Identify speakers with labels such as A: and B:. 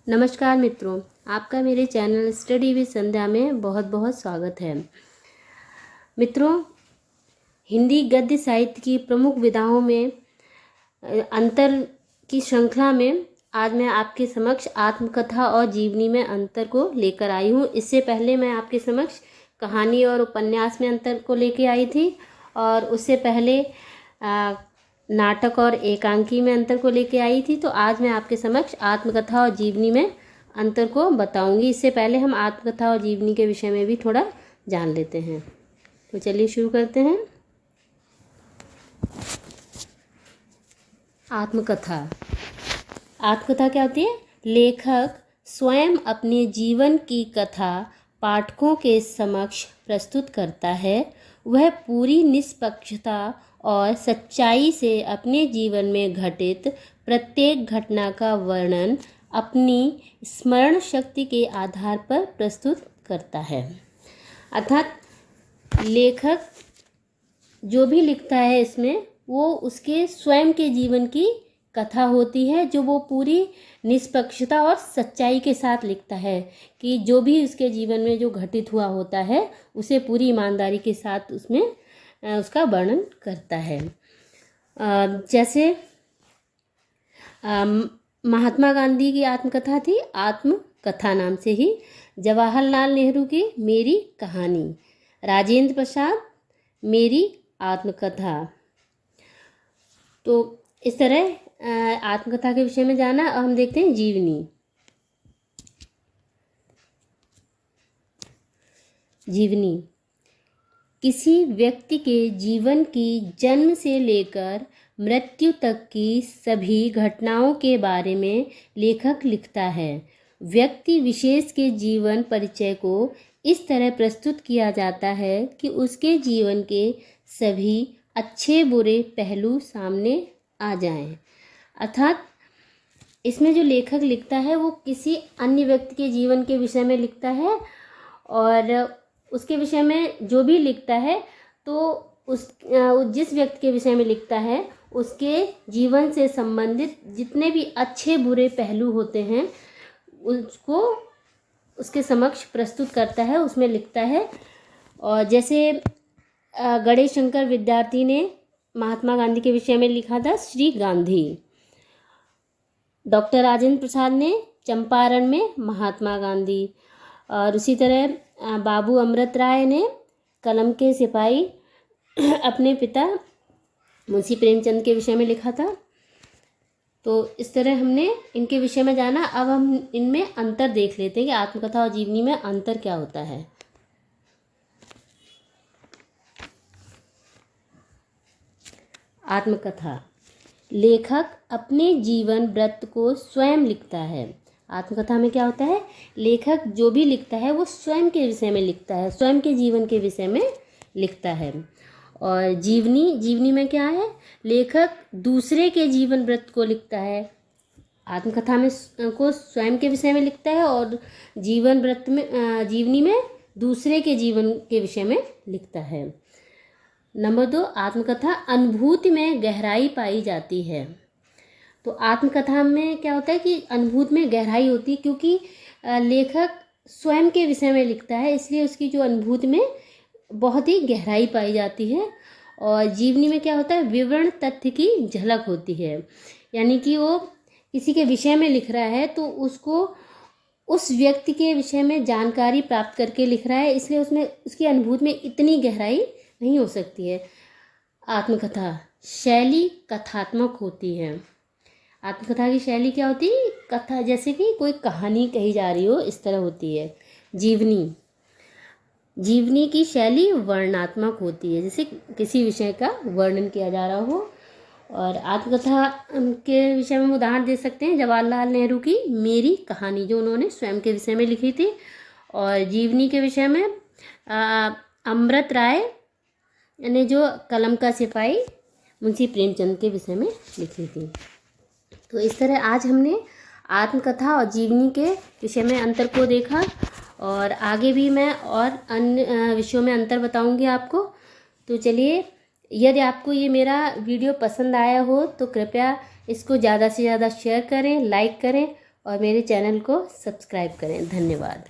A: नमस्कार मित्रों, आपका मेरे चैनल स्टडी विद संध्या में बहुत बहुत स्वागत है। मित्रों, हिंदी गद्य साहित्य की प्रमुख विधाओं में अंतर की श्रृंखला में आज मैं आपके समक्ष आत्मकथा और जीवनी में अंतर को लेकर आई हूँ। इससे पहले मैं आपके समक्ष कहानी और उपन्यास में अंतर को लेकर आई थी और उससे पहले नाटक और एकांकी में अंतर को लेके आई थी। तो आज मैं आपके समक्ष आत्मकथा और जीवनी में अंतर को बताऊंगी। इससे पहले हम आत्मकथा और जीवनी के विषय में भी थोड़ा जान लेते हैं। तो चलिए शुरू करते हैं। आत्मकथा। आत्मकथा क्या होती है? लेखक स्वयं अपने जीवन की कथा पाठकों के समक्ष प्रस्तुत करता है। वह पूरी निष्पक्षता और सच्चाई से अपने जीवन में घटित प्रत्येक घटना का वर्णन अपनी स्मरण शक्ति के आधार पर प्रस्तुत करता है। अर्थात लेखक जो भी लिखता है इसमें वो उसके स्वयं के जीवन की कथा होती है, जो वो पूरी निष्पक्षता और सच्चाई के साथ लिखता है कि जो भी उसके जीवन में जो घटित हुआ होता है उसे पूरी ईमानदारी के साथ उसमें उसका वर्णन करता है। जैसे महात्मा गांधी की आत्मकथा थी आत्मकथा नाम से ही, जवाहरलाल नेहरू की मेरी कहानी, राजेंद्र प्रसाद मेरी आत्मकथा। तो इस तरह आत्मकथा के विषय में जाना। अब हम देखते हैं जीवनी। जीवनी किसी व्यक्ति के जीवन की जन्म से लेकर मृत्यु तक की सभी घटनाओं के बारे में लेखक लिखता है। व्यक्ति विशेष के जीवन परिचय को इस तरह प्रस्तुत किया जाता है कि उसके जीवन के सभी अच्छे बुरे पहलू सामने आ जाएं। अर्थात इसमें जो लेखक लिखता है वो किसी अन्य व्यक्ति के जीवन के विषय में लिखता है और उसके विषय में जो भी लिखता है तो जिस व्यक्ति के विषय में लिखता है उसके जीवन से संबंधित जितने भी अच्छे बुरे पहलू होते हैं उसको उसके समक्ष प्रस्तुत करता है, उसमें लिखता है। और जैसे गणेश शंकर विद्यार्थी ने महात्मा गांधी के विषय में लिखा था श्री गांधी। डॉक्टर राजेंद्र प्रसाद ने चंपारण में महात्मा गांधी, और उसी तरह बाबू अमृत राय ने कलम के सिपाही अपने पिता मुंशी प्रेमचंद के विषय में लिखा था। तो इस तरह हमने इनके विषय में जाना। अब हम इनमें अंतर देख लेते हैं कि आत्मकथा और जीवनी में अंतर क्या होता है। आत्मकथा। लेखक अपने जीवन वृत्त को स्वयं लिखता है। आत्मकथा में क्या होता है? लेखक जो भी लिखता है वो स्वयं के विषय में लिखता है, स्वयं के जीवन के विषय में लिखता है। और जीवनी में क्या है? लेखक दूसरे के जीवन वृत्त को लिखता है। आत्मकथा में को स्वयं के विषय में लिखता है और जीवन वृत्त में जीवनी में दूसरे के जीवन के विषय में लिखता है। नंबर 2, आत्मकथा अनुभूति में गहराई पाई जाती है। तो आत्मकथा में क्या होता है कि अनुभूति में गहराई होती है, क्योंकि लेखक स्वयं के विषय में लिखता है, इसलिए उसकी जो अनुभूति में बहुत ही गहराई पाई जाती है। और जीवनी में क्या होता है? विवरण तथ्य की झलक होती है, यानी कि वो किसी के विषय में लिख रहा है तो उसको उस व्यक्ति के विषय में जानकारी प्राप्त करके लिख रहा है, इसलिए उसमें उसकी अनुभूति में इतनी गहराई नहीं हो सकती है। आत्मकथा शैली कथात्मक होती है। आत्मकथा की शैली क्या होती है? कथा, जैसे कि कोई कहानी कही जा रही हो, इस तरह होती है। जीवनी की शैली वर्णनात्मक होती है, जैसे किसी विषय का वर्णन किया जा रहा हो। और आत्मकथा के विषय में उदाहरण दे सकते हैं जवाहरलाल नेहरू की मेरी कहानी, जो उन्होंने स्वयं के विषय में लिखी थी। और जीवनी के विषय में अमृत राय ने जो कलम का सिपाही मुंशी प्रेमचंद के विषय में लिखी थी। तो इस तरह आज हमने आत्मकथा और जीवनी के विषय में अंतर को देखा, और आगे भी मैं और अन्य विषयों में अंतर बताऊंगी आपको। तो चलिए यदि आपको ये मेरा वीडियो पसंद आया हो तो कृपया इसको ज़्यादा से ज़्यादा शेयर करें, लाइक करें और मेरे चैनल को सब्सक्राइब करें। धन्यवाद।